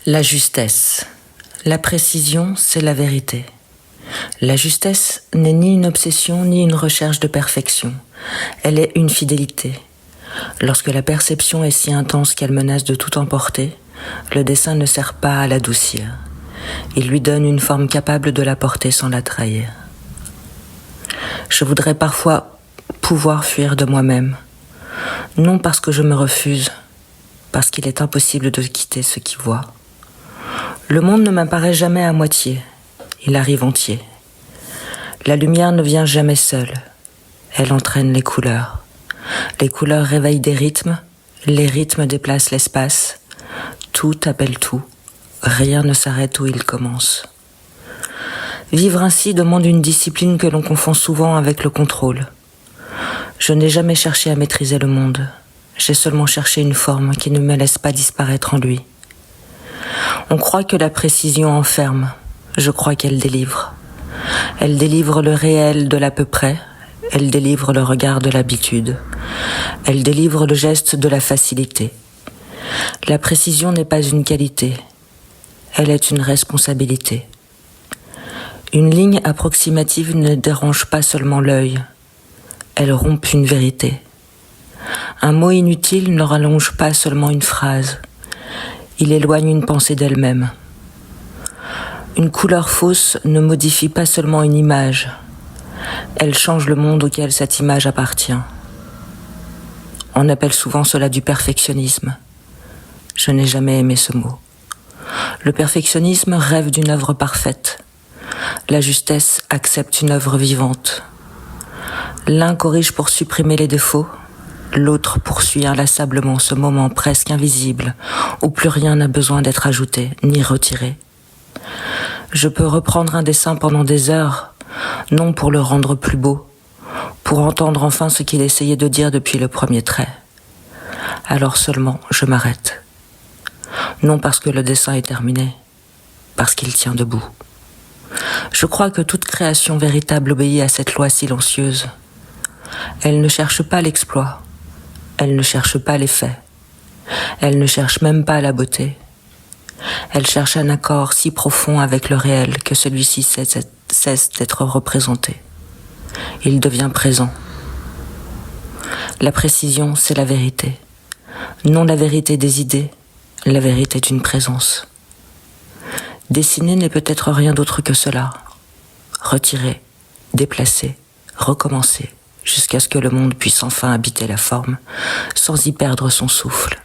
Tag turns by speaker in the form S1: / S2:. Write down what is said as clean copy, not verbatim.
S1: La justesse. La précision, c'est la vérité. La justesse n'est ni une obsession ni une recherche de perfection. Elle est une fidélité. Lorsque la perception est si intense qu'elle menace de tout emporter, le dessin ne sert pas à l'adoucir. Il lui donne une forme capable de la porter sans la trahir. Je voudrais parfois pouvoir fuir de moi-même, non parce que je me refuse, parce qu'il est impossible de quitter ce qui voit. Le monde ne m'apparaît jamais à moitié, il arrive entier. La lumière ne vient jamais seule, elle entraîne les couleurs. Les couleurs réveillent des rythmes, les rythmes déplacent l'espace. Tout appelle tout, rien ne s'arrête où il commence. Vivre ainsi demande une discipline que l'on confond souvent avec le contrôle. Je n'ai jamais cherché à maîtriser le monde, j'ai seulement cherché une forme qui ne me laisse pas disparaître en lui. On croit que la précision enferme, je crois qu'elle délivre. Elle délivre le réel de l'à peu près, elle délivre le regard de l'habitude. Elle délivre le geste de la facilité. La précision n'est pas une qualité, elle est une responsabilité. Une ligne approximative ne dérange pas seulement l'œil, elle rompt une vérité. Un mot inutile ne rallonge pas seulement une phrase, il éloigne une pensée d'elle-même. Une couleur fausse ne modifie pas seulement une image, elle change le monde auquel cette image appartient. On appelle souvent cela du perfectionnisme. Je n'ai jamais aimé ce mot. Le perfectionnisme rêve d'une œuvre parfaite. La justesse accepte une œuvre vivante. L'un corrige pour supprimer les défauts, l'autre poursuit inlassablement ce moment presque invisible où plus rien n'a besoin d'être ajouté ni retiré. Je peux reprendre un dessin pendant des heures, non pour le rendre plus beau, pour entendre enfin ce qu'il essayait de dire depuis le premier trait. Alors seulement je m'arrête. Non parce que le dessin est terminé, parce qu'il tient debout. Je crois que toute création véritable obéit à cette loi silencieuse. Elle ne cherche pas l'exploit, elle ne cherche pas l'effet, elle ne cherche même pas la beauté. Elle cherche un accord si profond avec le réel que celui-ci cesse d'être représenté. Il devient présent. La précision, c'est la vérité. Non la vérité des idées, la vérité d'une présence. Dessiner n'est peut-être rien d'autre que cela. Retirer, déplacer, recommencer, jusqu'à ce que le monde puisse enfin habiter la forme, sans y perdre son souffle.